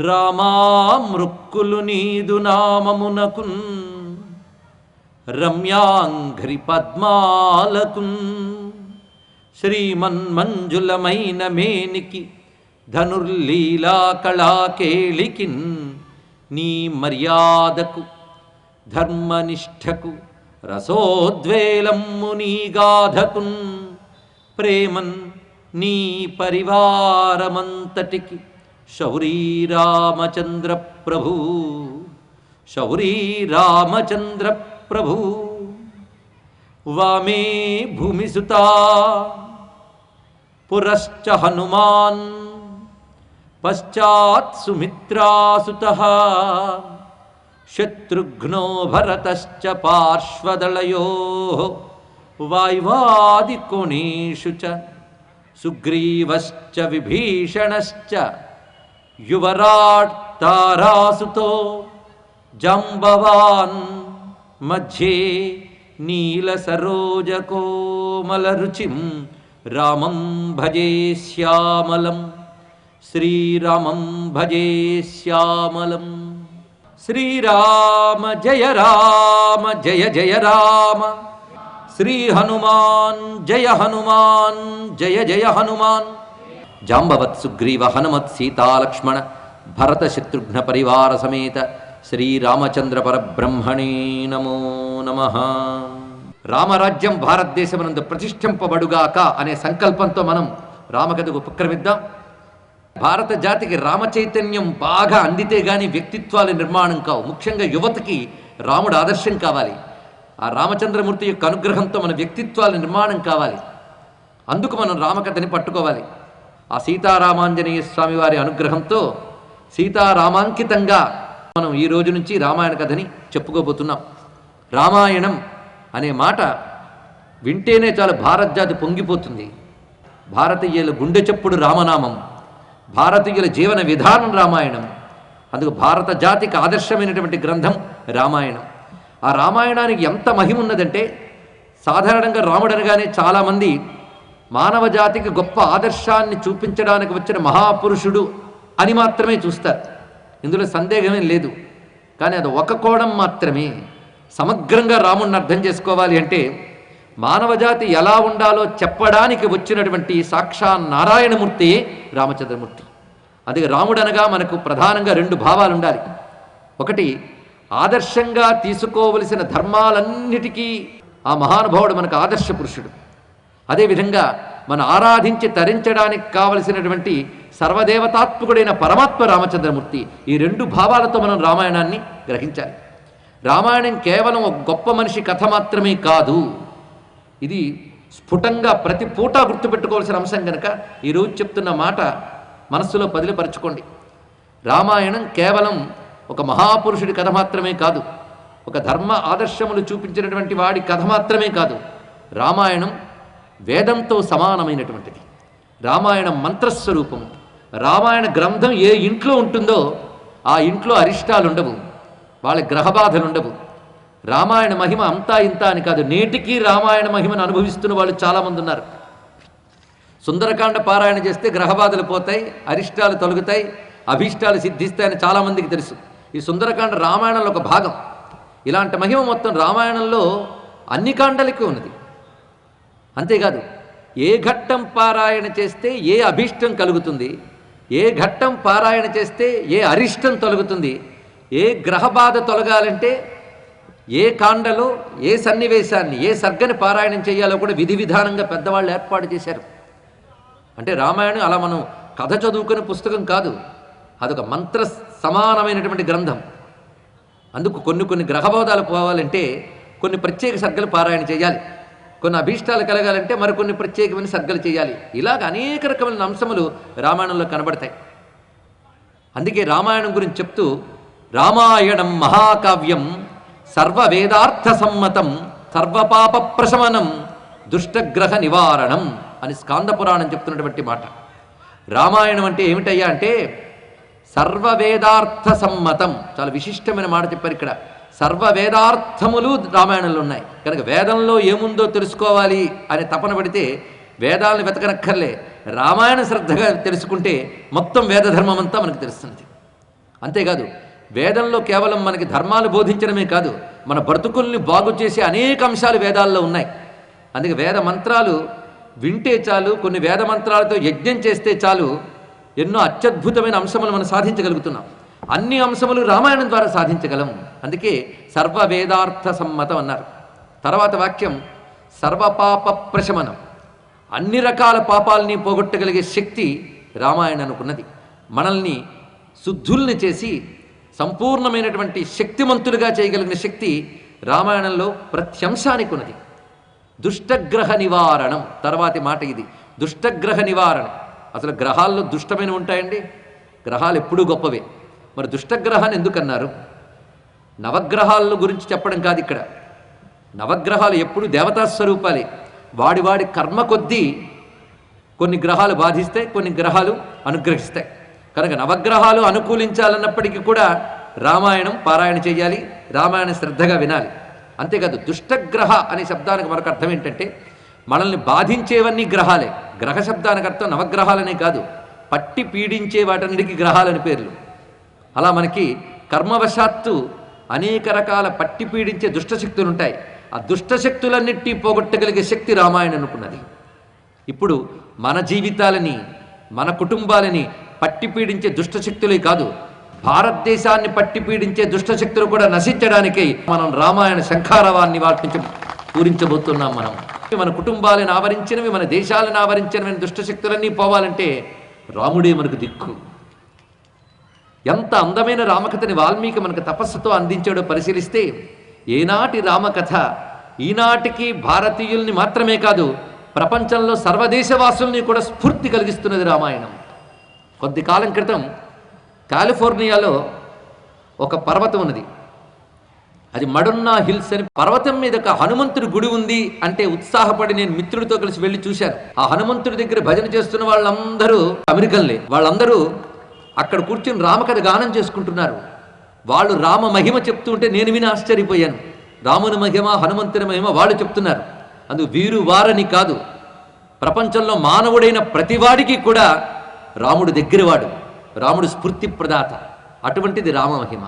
రామా మృక్కులు నీదు నామమునకున్ రమ్యాంఘ్రి పద్మాలకున్ శ్రీమన్మంజులమైన మేనికి ధనుర్లీలా కళాకేళికిన్ నీ మర్యాదకు ధర్మనిష్టకు రసోద్వేలమ్ము నీ గాధకున్ ప్రేమన్ నీ పరివారమంతటికి శౌరీ రామచంద్ర ప్రభు శౌరీ రామచంద్ర ప్రభు వామే భూమిసుతా పురశ్చ హనుమాన్ పశ్చాత్ సుమిత్రాసుతః శత్రుఘ్నో భరతశ్చ పార్శ్వదళయోః వాయువాదికోణేషు చ సుగ్రీవశ్చ విభీషణశ్చ యువరాట్ తారాసుతో జాంబవాన్ మధ్యే నీలసరోజకోమలరుచిం రామం భజే శ్యామలం శ్రీరామం భజే శ్యామలం. శ్రీరామ జయ జయ రామ శ్రీ హనుమాన్ జయ జయ హనుమాన్. జాంబవత్ సుగ్రీవ హనుమత్ సీతాలక్ష్మణ భరత శత్రుఘ్న పరివార సమేత శ్రీరామచంద్ర పరబ్రహ్మణే నమో నమః. రామరాజ్యం భారతదేశమునందు ప్రతిష్ఠింపబడుగాక అనే సంకల్పంతో మనం రామకథకు ఉపక్రమిద్దాం. భారత జాతికి రామచైతన్యం బాగా అందితే గాని వ్యక్తిత్వాల నిర్మాణం కావు. ముఖ్యంగా యువతకి రాముడు ఆదర్శం కావాలి. ఆ రామచంద్రమూర్తి యొక్క అనుగ్రహంతో మన వ్యక్తిత్వాల నిర్మాణం కావాలి. అందుకు మనం రామకథని పట్టుకోవాలి. ఆ సీతారామాంజనేయ స్వామి వారి అనుగ్రహంతో సీతారామాంకితంగా మనం ఈ రోజు నుంచి రామాయణ కథని చెప్పుకోబోతున్నాం. రామాయణం అనే మాట వింటేనే చాలా భారత జాతి పొంగిపోతుంది. భారతీయుల గుండె చప్పుడు రామనామం, భారతీయుల జీవన విధానం రామాయణం. అందుకు భారత జాతికి ఆదర్శమైనటువంటి గ్రంథం రామాయణం. ఆ రామాయణానికి ఎంత మహిమ ఉన్నదంటే, సాధారణంగా రాముడు అనగానే చాలామంది మానవ జాతికి గొప్ప ఆదర్శాన్ని చూపించడానికి వచ్చిన మహాపురుషుడు అని మాత్రమే చూస్తారు. ఇందులో సందేహమే లేదు. కానీ అది ఒక కోణం మాత్రమే. సమగ్రంగా రాముడిని అర్థం చేసుకోవాలి అంటే మానవజాతి ఎలా ఉండాలో చెప్పడానికి వచ్చినటువంటి సాక్షాత్ నారాయణమూర్తి రామచంద్రమూర్తి. అందుకే రాముడు అనగా మనకు ప్రధానంగా రెండు భావాలు ఉండాలి. ఒకటి, ఆదర్శంగా తీసుకోవలసిన ధర్మాలన్నిటికీ ఆ మహానుభావుడు మనకు ఆదర్శ పురుషుడు. అదేవిధంగా మనం ఆరాధించి తరించడానికి కావలసినటువంటి సర్వదేవతాత్మకుడైన పరమాత్మ రామచంద్రమూర్తి. ఈ రెండు భావాలతో మనం రామాయణాన్ని గ్రహించాలి. రామాయణం కేవలం ఒక గొప్ప మనిషి కథ మాత్రమే కాదు. ఇది స్ఫుటంగా ప్రతి పూట గుర్తుపెట్టుకోవాల్సిన అంశం కనుక ఈరోజు చెప్తున్న మాట మనస్సులో పదిలిపరచుకోండి. రామాయణం కేవలం ఒక మహాపురుషుడి కథ మాత్రమే కాదు, ఒక ధర్మ ఆదర్శములు చూపించినటువంటి వాడి కథ మాత్రమే కాదు. రామాయణం వేదంతో సమానమైనటువంటిది. రామాయణం మంత్రస్వరూపము. రామాయణ గ్రంథం ఏ ఇంట్లో ఉంటుందో ఆ ఇంట్లో అరిష్టాలు ఉండవు, వాళ్ళ గ్రహబాధలు ఉండవు. రామాయణ మహిమ అంతా ఇంత అని కాదు. నేటికి రామాయణ మహిమను అనుభవిస్తున్న వాళ్ళు చాలామంది ఉన్నారు. సుందరకాండ పారాయణ చేస్తే గ్రహబాధలు పోతాయి, అరిష్టాలు తొలగుతాయి, అభీష్టాలు సిద్ధిస్తాయని చాలామందికి తెలుసు. ఈ సుందరకాండ రామాయణంలో ఒక భాగం. ఇలాంటి మహిమ మొత్తం రామాయణంలో అన్ని కాండలకి ఉన్నది. అంతేకాదు, ఏ ఘట్టం పారాయణ చేస్తే ఏ అభీష్టం కలుగుతుంది, ఏ ఘట్టం పారాయణ చేస్తే ఏ అరిష్టం తొలగుతుంది, ఏ గ్రహబాధ తొలగాలంటే ఏ కాండలో ఏ సన్నివేశాన్ని ఏ సర్గని పారాయణం చేయాలో కూడా విధి విధానంగా పెద్దవాళ్ళు ఏర్పాటు చేశారు. అంటే రామాయణం అలా మనం కథ చదువుకునే పుస్తకం కాదు, అదొక మంత్ర సమానమైనటువంటి గ్రంథం. అందుకు కొన్ని గ్రహబోధాలు పోవాలంటే కొన్ని ప్రత్యేక సర్గలు పారాయణ చేయాలి, కొన్ని అభీష్టాలు కలగాలంటే మరికొన్ని ప్రత్యేకమైన సర్గలు చేయాలి. ఇలాగ అనేక రకమైన అంశములు రామాయణంలో కనబడతాయి. అందుకే రామాయణం గురించి చెప్తూ రామాయణం మహాకావ్యం సర్వవేదార్థ సమ్మతం సర్వపాప ప్రశమనం దుష్టగ్రహ నివారణం అని స్కాంద పురాణం చెప్తున్నటువంటి మాట. రామాయణం అంటే ఏమిటయ్యా అంటే సర్వవేదార్థ సమ్మతం. చాలా విశిష్టమైన మాట చెప్పారు ఇక్కడ. సర్వవేదార్థములు రామాయణంలో ఉన్నాయి కనుక వేదంలో ఏముందో తెలుసుకోవాలి అని తపన పడితే వేదాలను వెతకనక్కర్లే, రామాయణ శ్రద్ధగా తెలుసుకుంటే మొత్తం వేదధర్మం అంతా మనకు తెలుస్తుంది. అంతేకాదు వేదంలో కేవలం మనకి ధర్మాలు బోధించడమే కాదు, మన బ్రతుకుల్ని బాగు చేసే అనేక అంశాలు వేదాల్లో ఉన్నాయి. అందుకే వేద మంత్రాలు వింటే చాలు, కొన్ని వేద మంత్రాలతో యజ్ఞం చేస్తే చాలు, ఎన్నో అత్యద్భుతమైన అంశములు మనం సాధించగలుగుతున్నాం. అన్ని అంశములు రామాయణం ద్వారా సాధించగలం. అందుకే సర్వ వేదార్థ సమ్మతం అన్నారు. తర్వాత వాక్యం సర్వపాప ప్రశమనం. అన్ని రకాల పాపాలని పోగొట్టగలిగే శక్తి రామాయణానికున్నది. మనల్ని శుద్ధుల్ని చేసి సంపూర్ణమైనటువంటి శక్తిమంతులుగా చేయగలిగిన శక్తి రామాయణంలో ప్రతి అంశానికి ఉన్నది. దుష్టగ్రహ నివారణం తర్వాతి మాట ఇది. దుష్టగ్రహ నివారణ. అసలు గ్రహాల్లో దుష్టమైన ఉంటాయండి? గ్రహాలు ఎప్పుడూ గొప్పవే. మరి దుష్టగ్రహాన్ని ఎందుకన్నారు? నవగ్రహాల గురించి చెప్పడం కాదు ఇక్కడ. నవగ్రహాలు ఎప్పుడు దేవతా స్వరూపాలే. వాడి కర్మ కొద్దీ కొన్ని గ్రహాలు బాధిస్తాయి, కొన్ని గ్రహాలు అనుగ్రహిస్తాయి. కనుక నవగ్రహాలు అనుకూలించాలన్నప్పటికీ కూడా రామాయణం పారాయణ చేయాలి, రామాయణం శ్రద్ధగా వినాలి. అంతేకాదు దుష్టగ్రహ అనే శబ్దానికి మరొక అర్థం ఏంటంటే మనల్ని బాధించేవన్నీ గ్రహాలే. గ్రహ శబ్దానికి అర్థం నవగ్రహాలనే కాదు, పట్టి పీడించే వాటన్నిటికీ గ్రహాలని పేర్లు. అలా మనకి కర్మవశాత్తు అనేక రకాల పట్టి పీడించే దుష్టశక్తులు ఉంటాయి. ఆ దుష్టశక్తులన్నిటి పోగొట్టగలిగే శక్తి రామాయణానికున్నది. ఇప్పుడు మన జీవితాలని, మన కుటుంబాలని పట్టి పీడించే దుష్టశక్తులే కాదు, భారతదేశాన్ని పట్టి పీడించే దుష్టశక్తులు కూడా నశించడానికై మనం రామాయణ శంఖారవాన్ని వాటి నుంచి పూరించబోతున్నాం. మన కుటుంబాలను ఆవరించినవి, మన దేశాలను ఆవరించినవి దుష్టశక్తులన్నీ పోవాలంటే రాముడే మనకు దిక్కు. ఎంత అందమైన రామకథని వాల్మీకి మనకు తపస్సుతో అందించాడో పరిశీలిస్తే, ఏనాటి రామకథ ఈనాటికి భారతీయుల్ని మాత్రమే కాదు ప్రపంచంలో సర్వదేశవాసుల్ని కూడా స్ఫూర్తి కలిగిస్తున్నది రామాయణం. కొద్ది కాలం క్రితం కాలిఫోర్నియాలో ఒక పర్వతం ఉన్నది. అది మడొన్నా హిల్స్ అని. పర్వతం మీద ఒక హనుమంతుడి గుడి ఉంది అంటే ఉత్సాహపడి నేను మిత్రుడితో కలిసి వెళ్ళి చూశాను. ఆ హనుమంతుడి దగ్గర భజన చేస్తున్న వాళ్ళందరూ అమెరికన్లే. వాళ్ళందరూ అక్కడ కూర్చుని రామకథ గానం చేసుకుంటున్నారు. వాళ్ళు రామ మహిమ చెప్తూ ఉంటే నేను విని ఆశ్చర్యపోయాను. రాముని మహిమ, హనుమంతుని మహిమ వాళ్ళు చెప్తున్నారు. అందుకు వీరు వారని కాదు, ప్రపంచంలో మానవుడైన ప్రతివాడికి కూడా రాముడు దగ్గరవాడు, రాముడు స్ఫూర్తి ప్రదాత. అటువంటిది రామమహిమ.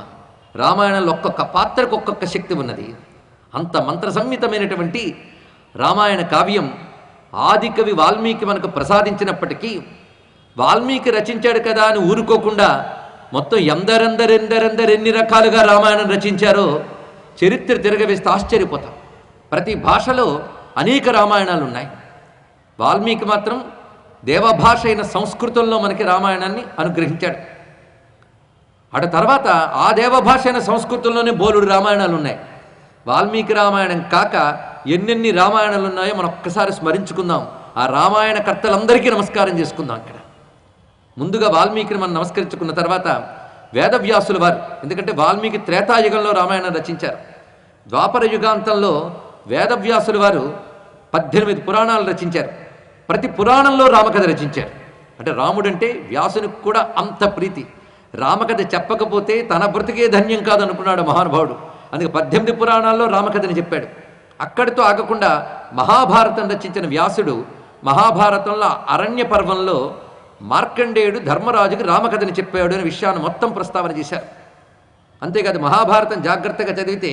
రామాయణంలో ఒక్కొక్క పాత్రకు ఒక్కొక్క శక్తి ఉన్నది. అంత మంత్ర సంహితమైనటువంటి రామాయణ కావ్యం ఆదికవి వాల్మీకి మనకు ప్రసాదించినప్పటికీ, వాల్మీకి రచించాడు కదా అని ఊరుకోకుండా మొత్తం ఎన్ని రకాలుగా రామాయణం రచించారో చరిత్ర తిరగవేస్తే ఆశ్చర్యపోతాం. ప్రతి భాషలో అనేక రామాయణాలు ఉన్నాయి. వాల్మీకి మాత్రం దేవభాష అయిన సంస్కృతంలో మనకి రామాయణాన్ని అనుగ్రహించాడు. అటు తర్వాత ఆ దేవభాష అయిన సంస్కృతంలోనే బోలుడు రామాయణాలు ఉన్నాయి. వాల్మీకి రామాయణం కాక ఎన్నెన్ని రామాయణాలు ఉన్నాయో మనం ఒక్కసారి స్మరించుకుందాం. ఆ రామాయణ కర్తలందరికీ నమస్కారం చేసుకుందాం. ఇక్కడ ముందుగా వాల్మీకిని మనం నమస్కరించుకున్న తర్వాత వేదవ్యాసుల వారు, ఎందుకంటే వాల్మీకి త్రేతాయుగంలో రామాయణం రచించారు. ద్వాపర యుగాంతంలో వేదవ్యాసుల వారు 18 పురాణాలు రచించారు. ప్రతి పురాణంలో రామకథ రచించారు. అంటే రాముడంటే వ్యాసునికి కూడా అంత ప్రీతి. రామకథ చెప్పకపోతే తన బ్రతికే ధన్యం కాదనుకున్నాడు మహానుభావుడు. అందుకే 18 పురాణాల్లో రామకథని చెప్పాడు. అక్కడితో ఆగకుండా మహాభారతం రచించిన వ్యాసుడు మహాభారతంలో అరణ్య పర్వంలో మార్కండేయుడు ధర్మరాజుకి రామకథని చెప్పాడు అనే విషయాన్ని మొత్తం ప్రస్తావన చేశారు. అంతేకాదు మహాభారతం జాగ్రత్తగా చదివితే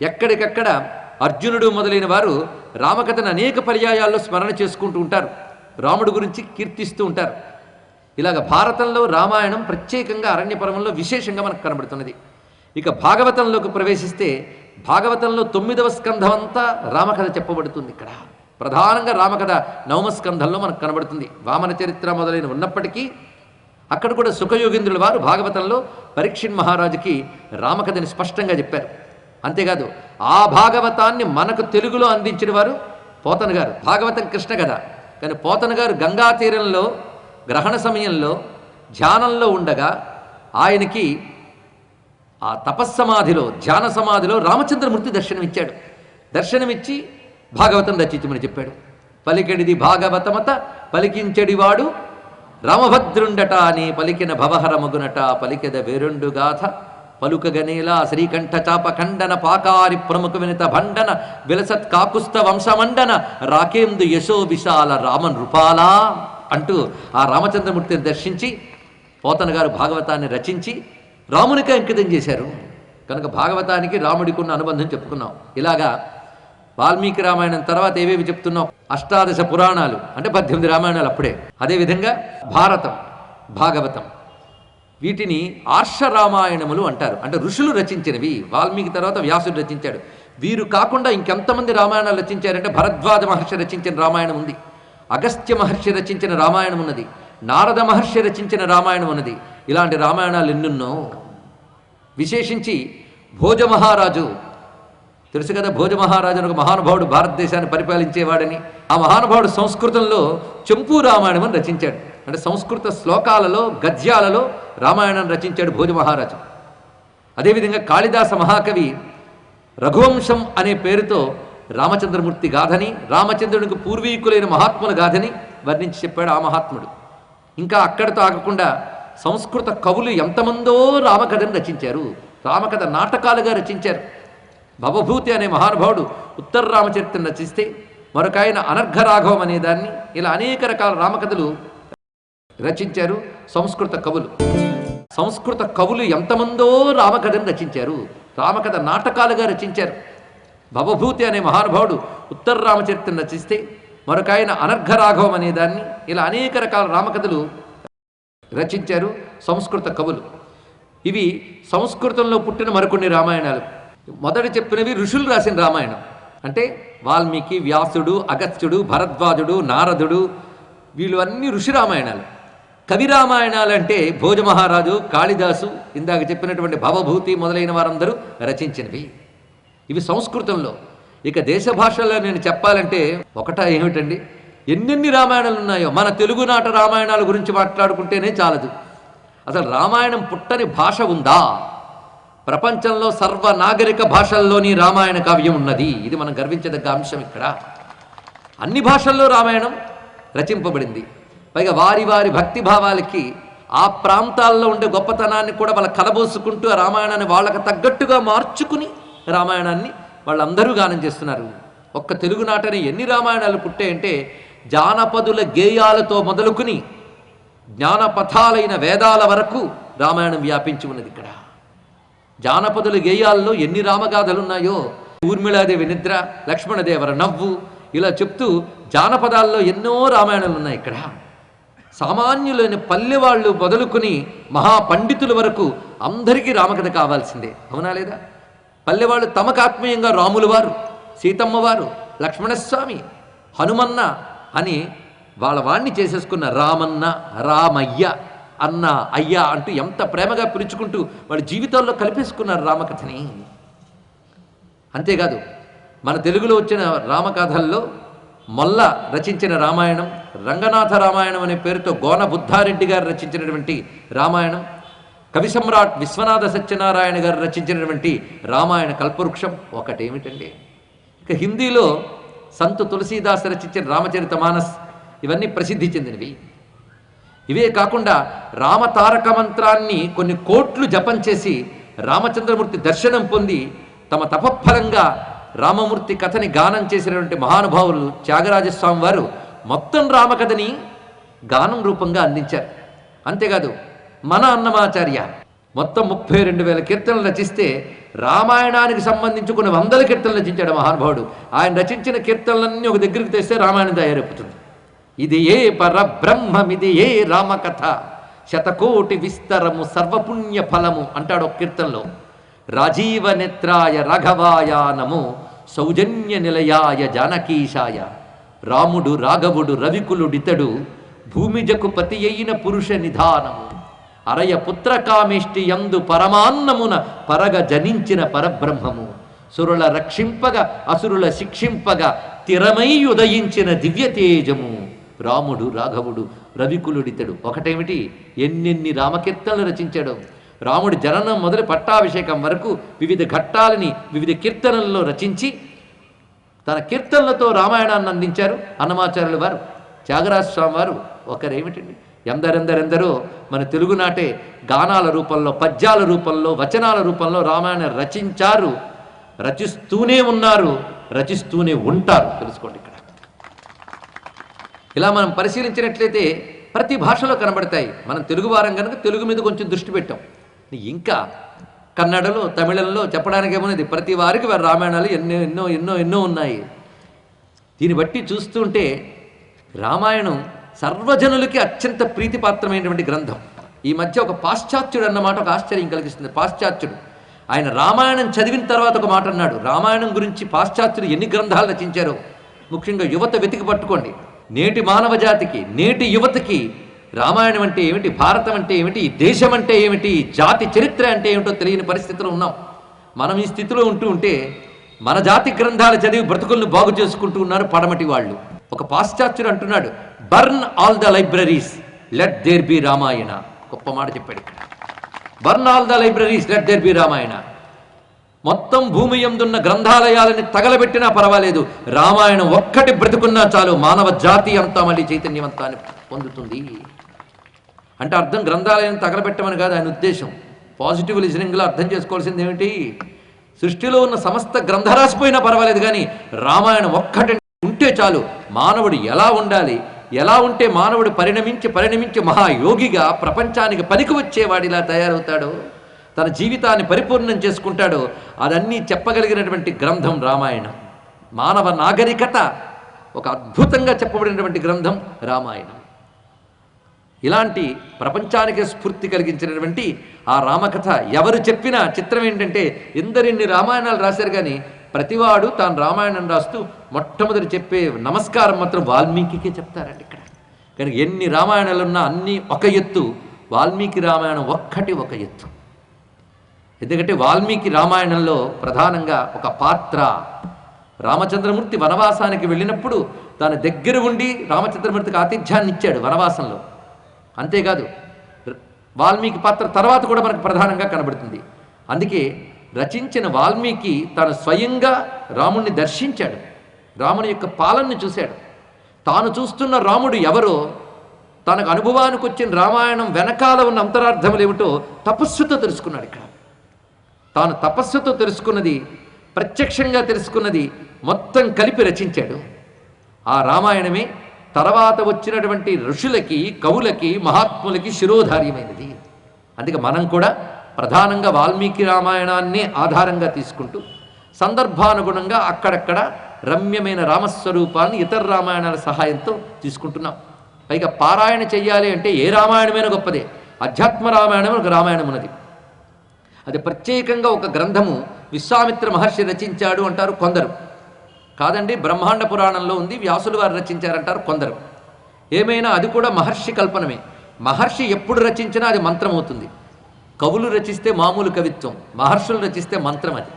ఎక్కడికక్కడ అర్జునుడు మొదలైన వారు రామకథను అనేక పర్యాయాల్లో స్మరణ చేసుకుంటూ ఉంటారు, రాముడు గురించి కీర్తిస్తూ ఉంటారు. ఇలాగ భారతంలో రామాయణం ప్రత్యేకంగా అరణ్య పర్వంలో విశేషంగా మనకు కనబడుతున్నది. ఇక భాగవతంలోకి ప్రవేశిస్తే భాగవతంలో 9వ స్కంధం అంతా రామకథ చెప్పబడుతుంది. ఇక్కడ ప్రధానంగా రామకథ 9వ స్కంధంలో మనకు కనబడుతుంది. వామన చరిత్ర మొదలైన ఉన్నప్పటికీ అక్కడ కూడా సుఖయోగేంద్రుల వారు భాగవతంలో పరీక్షిత్ మహారాజుకి రామకథని స్పష్టంగా చెప్పారు. అంతేకాదు ఆ భాగవతాన్ని మనకు తెలుగులో అందించిన వారు పోతన గారు. భాగవతం కృష్ణ కథ, కానీ పోతన గారు గంగా తీరంలో గ్రహణ సమయంలో ధ్యానంలో ఉండగా ఆయనకి ఆ తపస్సమాధిలో, ధ్యాన సమాధిలో రామచంద్రమూర్తి దర్శనమిచ్చాడు. దర్శనమిచ్చి భాగవతం రచించమని చెప్పాడు. పలికెడిది భాగవతమత పలికించెడివాడు రామభద్రుండట అని పలికిన భవహరమగునట పలికెద వేరుండు గాథ పలుకగనేలా శ్రీకంఠ చాప ఖండన పాకారి ప్రముఖ వినిత భండన విలసత్ కాకుస్థ వంశమండన రాకేందు యశో విశాల రామన్ రూపాలా అంటూ ఆ రామచంద్రమూర్తిని దర్శించి పోతన గారు భాగవతాన్ని రచించి రామునికే అంకితం చేశారు. కనుక భాగవతానికి రాముడికి ఉన్న అనుబంధం చెప్పుకున్నాం. ఇలాగా వాల్మీకి రామాయణం తర్వాత ఏవేవి చెప్తున్నాం? అష్టాదశ పురాణాలు అంటే 18 రామాయణాలు అప్పుడే. అదేవిధంగా భారతం, భాగవతం, వీటిని ఆర్ష రామాయణములు అంటారు. అంటే ఋషులు రచించినవి. వాల్మీకి తర్వాత వ్యాసుడు రచించాడు. వీరు కాకుండా ఇంకెంతమంది రామాయణాలు రచించారంటే భరద్వాజ మహర్షి రచించిన రామాయణం ఉంది, అగస్త్య మహర్షి రచించిన రామాయణం ఉన్నది, నారద మహర్షి రచించిన రామాయణం ఉన్నది. ఇలాంటి రామాయణాలు ఎన్నున్నో. విశేషించి భోజమహారాజు తెలుసు కదా, భోజమహారాజు అని ఒక మహానుభావుడు భారతదేశాన్ని పరిపాలించేవాడని. ఆ మహానుభావుడు సంస్కృతంలో చెంపు రామాయణం అని రచించాడు. అంటే సంస్కృత శ్లోకాలలో గద్యాలలో రామాయణం రచించాడు భోజమహారాజు. అదేవిధంగా కాళిదాస మహాకవి రఘువంశం అనే పేరుతో రామచంద్రమూర్తి గాథని, రామచంద్రునికి పూర్వీకులైన మహాత్ముల గాథని వర్ణించి చెప్పాడు ఆ మహాత్ముడు. ఇంకా అక్కడితో ఆగకుండా సంస్కృత కవులు ఎంతమందో రామకథను రచించారు, రామకథ నాటకాలుగా రచించారు. భవభూతి అనే మహానుభావుడు ఉత్తర రామచరిత్రను రచిస్తే, మరొక ఆయన అనర్ఘరాఘవం అనే దాన్ని, ఇలా అనేక రకాల రామకథలు రచించారు సంస్కృత కవులు. సంస్కృత కవులు ఎంతమందో రామకథను రచించారు, రామకథ నాటకాలుగా రచించారు. భవభూతి అనే మహానుభావుడు ఉత్తర రామచరిత్రను రచిస్తే, మరొక ఆయన అనర్ఘరాఘవం అనే దాన్ని, ఇలా అనేక రకాల రామకథలు రచించారు సంస్కృత కవులు. ఇవి సంస్కృతంలో పుట్టిన మరికొన్ని రామాయణాలు. మొదట చెప్పినవి ఋషులు రాసిన రామాయణం. అంటే వాల్మీకి, వ్యాసుడు, అగస్త్యుడు, భరద్వాజుడు, నారదుడు, వీళ్ళు అన్ని ఋషి రామాయణాలు. కవి రామాయణాలు అంటే భోజమహారాజు, కాళిదాసు, ఇందాక చెప్పినటువంటి భవభూతి మొదలైన వారందరూ రచించినవి. ఇవి సంస్కృతంలో. ఇక దేశ భాషల్లో నేను చెప్పాలంటే ఒకటా ఏమిటండి, ఎన్నెన్ని రామాయణాలు ఉన్నాయో. మన తెలుగునాట రామాయణాల గురించి మాట్లాడుకుంటేనే చాలదు. అసలు రామాయణం పుట్టని భాష ఉందా? ప్రపంచంలో సర్వనాగరిక భాషల్లోని రామాయణ కావ్యం ఉన్నది. ఇది మనం గర్వించదగ్గ అంశం. ఇక్కడ అన్ని భాషల్లో రామాయణం రచింపబడింది. పైగా వారి వారి భక్తి భావాలకి ఆ ప్రాంతాల్లో ఉండే గొప్పతనాన్ని కూడా వాళ్ళ కలబోసుకుంటూ ఆ రామాయణాన్ని వాళ్ళకి తగ్గట్టుగా మార్చుకుని రామాయణాన్ని వాళ్ళందరూ గానం చేస్తున్నారు. ఒక్క తెలుగునాటనే ఎన్ని రామాయణాలు పుట్టాయంటే జానపదుల గేయాలతో మొదలుకుని జ్ఞానపథాలైన వేదాల వరకు రామాయణం వ్యాపించి ఉన్నది. ఇక్కడ జానపదుల గేయాల్లో ఎన్ని రామగాథలున్నాయో. ఊర్మిళాదేవి నిద్ర, లక్ష్మణదేవర నవ్వు, ఇలా చెప్తూ జానపదాల్లో ఎన్నో రామాయణాలు ఉన్నాయి. ఇక్కడ సామాన్యులైన పల్లెవాళ్ళు మొదలుకొని మహాపండితుల వరకు అందరికీ రామకథ కావాల్సిందే. అవునా లేదా? పల్లెవాళ్ళు తమకు ఆత్మీయంగా రాముల వారు, సీతమ్మ వారు, లక్ష్మణస్వామి, హనుమన్న అని వాళ్ళ వాణ్ణి చేసేసుకున్న రామన్న, రామయ్య, అన్న, అయ్య అంటూ ఎంత ప్రేమగా పిలుచుకుంటూ వాళ్ళ జీవితాల్లో కలిపేసుకున్నారు రామకథని. అంతేకాదు మన తెలుగులో వచ్చిన రామకథల్లో మొల్ల రచించిన రామాయణం, రంగనాథ రామాయణం అనే పేరుతో గోన బుద్ధారెడ్డి గారు రచించినటువంటి రామాయణం, కవి సమ్రాట్ విశ్వనాథ సత్యనారాయణ గారు రచించినటువంటి రామాయణ కల్పవృక్షం ఒకటేమిటండి. ఇక హిందీలో సంత్ తులసీదాస్ రచించిన రామచరిత మానస్, ఇవన్నీ ప్రసిద్ధి చెందినవి. ఇవే కాకుండా రామతారక మంత్రాన్ని కొన్ని కోట్లు జపం చేసి రామచంద్రమూర్తి దర్శనం పొంది తమ తపఫలంగా రామమూర్తి కథని గానం చేసినటువంటి మహానుభావులు త్యాగరాజస్వామి వారు మొత్తం రామకథని గానం రూపంగా అందించారు. అంతేకాదు మన అన్నమాచార్య మొత్తం 32,000 కీర్తనలు రచిస్తే రామాయణానికి సంబంధించి కొన్ని 100 కీర్తనలు రచించాడు మహానుభావుడు. ఆయన రచించిన కీర్తనలన్నీ ఒక దగ్గరికి తెస్తే రామాయణం తయారైపోతుంది. ఇది ఏ పరబ్రహ్మమిది ఏ రామకథ, శతకోటి విస్తరము సర్వపుణ్య ఫలము అంటాడు ఒక కీర్తనలో. రాజీవ నేత్రాయ రాఘవాయ నమో సౌజన్య నిలయాయ జానకీశాయ. రాముడు రాఘవుడు రవికులుడితడు భూమిజకు పతి అయిన పురుష నిధానము. అరయ పుత్రకామేష్టి యందు పరమాన్నమున పరగ జనించిన పరబ్రహ్మము. సురుల రక్షింపగా అసురుల శిక్షింపగా తిరమై ఉదయించిన దివ్య తేజము. రాముడు రాఘవుడు రవికులుడితడు. ఒకటేమిటి, ఎన్నెన్ని రామకీర్తనలు రచించాడు. రాముడి జననం మొదలు పట్టాభిషేకం వరకు వివిధ ఘట్టాలని వివిధ కీర్తనల్లో రచించి తన కీర్తనలతో రామాయణాన్ని అందించారు అన్నమాచార్యుల వారు. త్యాగరాజస్వామి వారు ఒకరేమిటండి, ఎందరెందరెందరో మన తెలుగునాటే గానాల రూపంలో, పద్యాల రూపంలో, వచనాల రూపంలో రామాయణం రచించారు, రచిస్తూనే ఉన్నారు, రచిస్తూనే ఉంటారు. తెలుసుకోండి. ఇక్కడ ఇలా మనం పరిశీలించినట్లయితే ప్రతి భాషలో కనబడతాయి. మనం తెలుగు వారం కనుక తెలుగు మీద కొంచెం దృష్టి పెట్టాం. ఇంకా కన్నడలో తమిళంలో చెప్పడానికి ఏమన్నది, ప్రతి వారికి వారి రామాయణాలు ఎన్నో ఎన్నో ఎన్నో ఎన్నో ఉన్నాయి. దీన్ని బట్టి చూస్తుంటే రామాయణం సర్వజనులకి అత్యంత ప్రీతిపాత్రమైనటువంటి గ్రంథం. ఈ మధ్య ఒక పాశ్చాత్యుడు అన్నమాట ఒక ఆశ్చర్యం కలిగిస్తుంది. పాశ్చాత్యుడు ఆయన రామాయణం చదివిన తర్వాత ఒక మాట అన్నాడు. రామాయణం గురించి పాశ్చాత్యులు ఎన్ని గ్రంథాలు రచించారో ముఖ్యంగా యువత వెతికి పట్టుకోండి. నేటి మానవ జాతికి, నేటి యువతకి రామాయణం అంటే ఏమిటి, భారతం అంటే ఏమిటి, దేశం అంటే ఏమిటి, జాతి చరిత్ర అంటే ఏమిటో తెలియని పరిస్థితిలో ఉన్నాం. మనం ఈ స్థితిలో ఉంటే మన జాతి గ్రంథాలు చదివి బ్రతుకులను బాగు చేసుకుంటూ ఉన్నారు పడమటి వాళ్ళు. ఒక పాశ్చాత్యుడు అంటున్నాడు, burn all the libraries, let there be Ramayana. గొప్ప మాట చెప్పాడు ఇక్కడ. Burn all the libraries, let there be Ramayana. మొత్తం భూమి యందున్న గ్రంథాలయాలని తగలబెట్టినా పర్వాలేదు, రామాయణం ఒక్కటి బ్రతుకున్నా చాలు, మానవ జాతి అంతా మళ్ళీ చైతన్యవంతాన్ని పొందుతుంది. అంటే అర్థం గ్రంథాలయం తగలబెట్టమని కాదు ఆయన ఉద్దేశం. పాజిటివ్ లిజనింగ్లో అర్థం చేసుకోవాల్సింది ఏమిటి, సృష్టిలో ఉన్న సమస్త గ్రంథరాశిపోయినా పర్వాలేదు, కానీ రామాయణం ఒక్కటి ఉంటే చాలు. మానవుడు ఎలా ఉండాలి, ఎలా ఉంటే మానవుడు పరిణమించి మహాయోగిగా ప్రపంచానికి పనికి వచ్చేవాడిలా తయారవుతాడో, తన జీవితాన్ని పరిపూర్ణం చేసుకుంటాడో, అదన్నీ చెప్పగలిగినటువంటి గ్రంథం రామాయణం. మానవ నాగరికత ఒక అద్భుతంగా చెప్పబడినటువంటి గ్రంథం రామాయణం. ఇలాంటి ప్రపంచానికి స్ఫూర్తి కలిగించినటువంటి ఆ రామకథ ఎవరు చెప్పినా చిత్రం ఏంటంటే, ఎందరిన్ని రామాయణాలు రాశారు కానీ ప్రతివాడు తాను రామాయణం రాస్తూ మొట్టమొదటి చెప్పే నమస్కారం మాత్రం వాల్మీకికే చెప్తారండి ఇక్కడ. కానీ ఎన్ని రామాయణాలు ఉన్నా అన్నీ ఒక ఎత్తు, వాల్మీకి రామాయణం ఒక్కటి ఒక ఎత్తు. ఎందుకంటే వాల్మీకి రామాయణంలో ప్రధానంగా ఒక పాత్ర, రామచంద్రమూర్తి వనవాసానికి వెళ్ళినప్పుడు తన దగ్గర ఉండి రామచంద్రమూర్తికి ఆతిథ్యాన్ని ఇచ్చాడు వనవాసంలో. అంతేకాదు వాల్మీకి పాత్ర తర్వాత కూడా మనకు ప్రధానంగా కనబడుతుంది. అందుకే రచించిన వాల్మీకి తాను స్వయంగా రాముణ్ణి దర్శించాడు, రాముని యొక్క పాలనని చూశాడు. తాను చూస్తున్న రాముడు ఎవరో, తనకు అనుభవానికి వచ్చిన రామాయణం వెనకాల ఉన్న అంతరార్థములు ఏమిటో తపస్సుతో తెలుసుకున్నాడు. ఇక్కడ తాను తపస్సుతో తెలుసుకున్నది, ప్రత్యక్షంగా తెలుసుకున్నది మొత్తం కలిపి రచించాడు. ఆ రామాయణమే తర్వాత వచ్చినటువంటి ఋషులకి, కవులకి, మహాత్ములకి శిరోధార్యమైనది. అందుకే మనం కూడా ప్రధానంగా వాల్మీకి రామాయణాన్ని ఆధారంగా తీసుకుంటూ సందర్భానుగుణంగా అక్కడక్కడ రమ్యమైన రామస్వరూపాన్ని ఇతర రామాయణాల సహాయంతో తీసుకుంటున్నాం. పైగా పారాయణ చెయ్యాలి అంటే ఏ రామాయణమైనా గొప్పదే. అధ్యాత్మ రామాయణం ఒక రామాయణం ఉన్నది, అది ప్రత్యేకంగా ఒక గ్రంథము విశ్వామిత్ర మహర్షి రచించాడు అంటారు కొందరు. కాదండి, బ్రహ్మాండ పురాణంలో ఉంది, వ్యాసులు వారు రచించారంటారు కొందరు. ఏమైనా అది కూడా మహర్షి కల్పనమే. మహర్షి ఎప్పుడు రచించినా అది మంత్రం అవుతుంది. కవులు రచిస్తే మామూలు కవిత్వం, మహర్షులు రచిస్తే మంత్రం అది.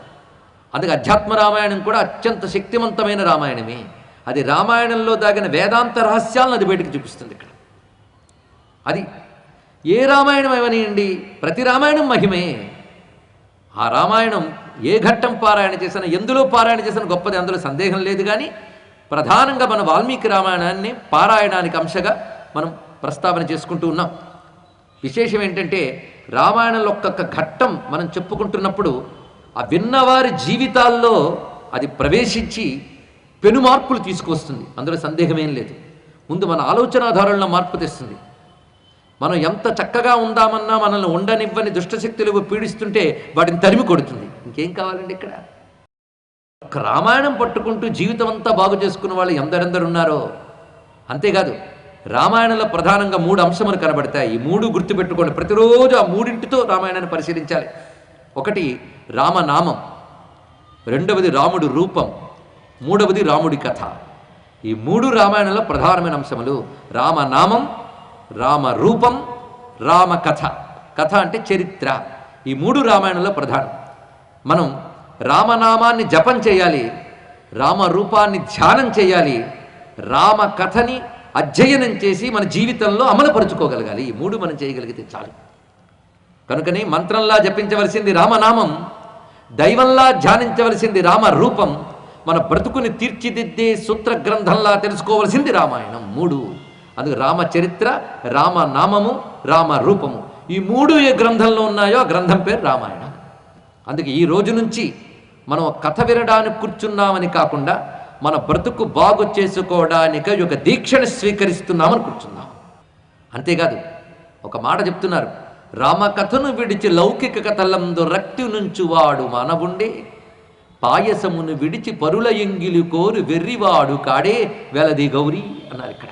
అందుకే అధ్యాత్మ రామాయణం కూడా అత్యంత శక్తివంతమైన రామాయణమే. అది రామాయణంలో దాగిన వేదాంత రహస్యాలను అది బయటకు చూపిస్తుంది. ఇక్కడ అది ఏ రామాయణం ఏమనియండి, ప్రతి రామాయణం మహిమే. ఆ రామాయణం ఏ ఘట్టం పారాయణ చేసినా, ఎందులో పారాయణ చేసినా గొప్పది, అందులో సందేహం లేదు. కానీ ప్రధానంగా మన వాల్మీకి రామాయణాన్ని పారాయణానికి అంశగా మనం ప్రస్తావన చేసుకుంటూ ఉన్నాం. విశేషం ఏంటంటే రామాయణంలో ఒక్కొక్క ఘట్టం మనం చెప్పుకుంటున్నప్పుడు ఆ విన్నవారి జీవితాల్లో అది ప్రవేశించి పెను మార్పులు తీసుకొస్తుంది, అందులో సందేహమేం లేదు. ముందు మన ఆలోచనాధారంలో మార్పు తెస్తుంది. మనం ఎంత చక్కగా ఉందామన్నా మనల్ని ఉండనివ్వని దుష్టశక్తులు పీడిస్తుంటే వాటిని తరిమి కొడుతుంది. ఇంకేం కావాలండి ఇక్కడ? ఒక రామాయణం పట్టుకుంటూ జీవితం అంతా బాగు చేసుకున్న వాళ్ళు ఎందరెందరు ఉన్నారో. అంతేకాదు రామాయణంలో ప్రధానంగా 3 అంశములు కనబడతాయి. ఈ 3 గుర్తుపెట్టుకోండి, ప్రతిరోజు ఆ 3ంటితో రామాయణాన్ని పరిశీలించాలి. ఒకటి రామనామం, రెండవది రాముడి రూపం, మూడవది రాముడి కథ. ఈ 3 రామాయణంలో ప్రధానమైన అంశములు. రామనామం, రామరూపం, రామకథ. కథ అంటే చరిత్ర. ఈ 3 రామాయణంలో ప్రధానం. మనం రామనామాన్ని జపం చేయాలి, రామరూపాన్ని ధ్యానం చేయాలి, రామకథని అధ్యయనం చేసి మన జీవితంలో అమలుపరుచుకోగలగాలి. ఈ 3 మనం చేయగలిగితే చాలు. కనుకనే మంత్రంలా జపించవలసింది రామనామం, దైవంలా ధ్యానించవలసింది రామరూపం, మన బ్రతుకుని తీర్చిదిద్దే సూత్ర గ్రంథంలా తెలుసుకోవలసింది రామాయణం. 3. అందుకు రామచరిత్ర, రామనామము, రామరూపము, ఈ 3 ఏ గ్రంథంలో ఉన్నాయో ఆ గ్రంథం పేరు రామాయణం. అందుకే ఈ రోజు నుంచి మనం కథ వినడానికి కూర్చున్నామని కాకుండా మన బ్రతుకు బాగు చేసుకోవడానికి ఒక దీక్షను స్వీకరిస్తున్నామని కూర్చున్నాం. అంతేకాదు ఒక మాట చెప్తున్నారు, రామకథను విడిచి లౌకిక కథలందు రక్తి నుంచువాడు మానవుండే, పాయసమును విడిచి పరుల ఎంగిలి కోరు వెర్రివాడు కాడే వెలది గౌరీ అన్నారు ఇక్కడ.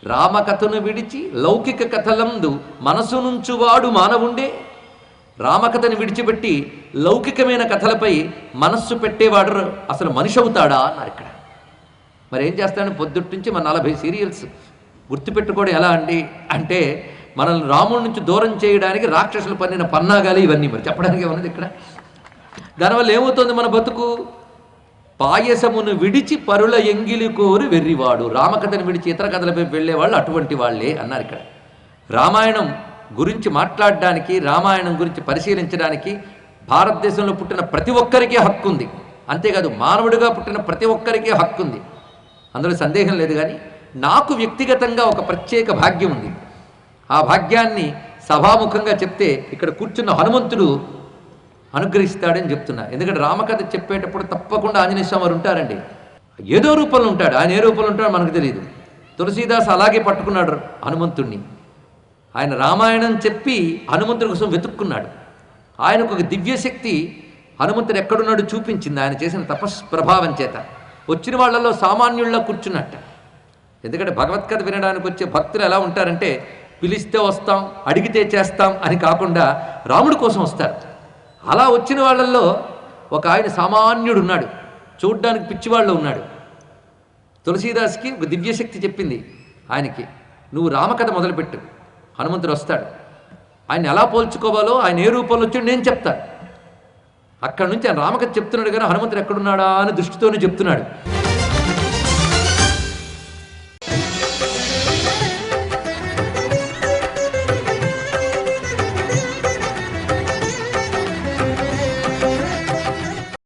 రామకథను విడిచి లౌకిక కథలందు మనసు నుంచువాడు మానవుండే, రామకథను విడిచిపెట్టి లౌకికమైన కథలపై మనస్సు పెట్టేవాడు అసలు మనిషి అవుతాడా అన్నారు ఇక్కడ. మరి ఏం చేస్తాడు? పొద్దుటి నుంచి మన 40 సీరియల్స్ గుర్తుపెట్టుకోవడం ఎలా అండి అంటే, మనల్ని రాముడి నుంచి దూరం చేయడానికి రాక్షసులు పన్నిన పన్నాగాలు ఇవన్నీ. మరి చెప్పడానికి ఏమన్నది ఇక్కడ? దానివల్ల ఏమవుతుంది మన బతుకు? పాయసమును విడిచి పరుల ఎంగిలి కోరు వెర్రివాడు. రామకథను విడిచి ఇతర కథలపై వెళ్ళేవాళ్ళు అటువంటి వాళ్ళే అన్నారు ఇక్కడ. రామాయణం గురించి మాట్లాడడానికి, రామాయణం గురించి పరిశీలించడానికి భారతదేశంలో పుట్టిన ప్రతి ఒక్కరికి హక్కు ఉంది. అంతేకాదు, మానవుడిగా పుట్టిన ప్రతి ఒక్కరికి హక్కు ఉంది, అందులో సందేహం లేదు. కానీ నాకు వ్యక్తిగతంగా ఒక ప్రత్యేక భాగ్యం ఉంది. ఆ భాగ్యాన్ని సభాముఖంగా చెప్తే ఇక్కడ కూర్చున్న హనుమంతుడు అనుగ్రహిస్తాడని చెప్తున్నా. ఎందుకంటే రామకథ చెప్పేటప్పుడు తప్పకుండా ఆంజనేయ స్వామి వారు ఉంటారండి. ఏదో రూపంలో ఉంటాడు. ఆయన ఏ రూపంలో ఉంటాడో మనకు తెలియదు. తులసీదాస్ అలాగే పట్టుకున్నాడు హనుమంతుణ్ణి. ఆయన రామాయణం చెప్పి హనుమంతుడి కోసం వెతుక్కున్నాడు. ఆయనకు ఒక దివ్యశక్తి హనుమంతుడు ఎక్కడున్నాడు చూపించింది ఆయన చేసిన తపస్ప్రభావం చేత. వచ్చిన వాళ్ళలో సామాన్యుల్లో కూర్చున్నట్ట. ఎందుకంటే భగవత్కథ వినడానికి వచ్చే భక్తులు ఎలా ఉంటారంటే, పిలిస్తే వస్తాం, అడిగితే చేస్తాం అని కాకుండా రాముడి కోసం వస్తారు. అలా వచ్చిన వాళ్ళల్లో ఒక ఆయన సామాన్యుడు ఉన్నాడు, చూడ్డానికి పిచ్చివాళ్ళు ఉన్నాడు. తులసీదాస్కి ఒక దివ్యశక్తి చెప్పింది ఆయనకి, నువ్వు రామకథ మొదలుపెట్టు, హనుమంతుడు వస్తాడు. ఆయన ఎలా పోల్చుకోవాలో, ఆయన ఏ రూపంలో వచ్చాడు నేను చెప్తాను. అక్కడి నుంచి ఆయన రామకథ చెప్తున్నాడు కానీ హనుమంతుడు ఎక్కడున్నాడా అని దృష్టితోనే చెప్తున్నాడు.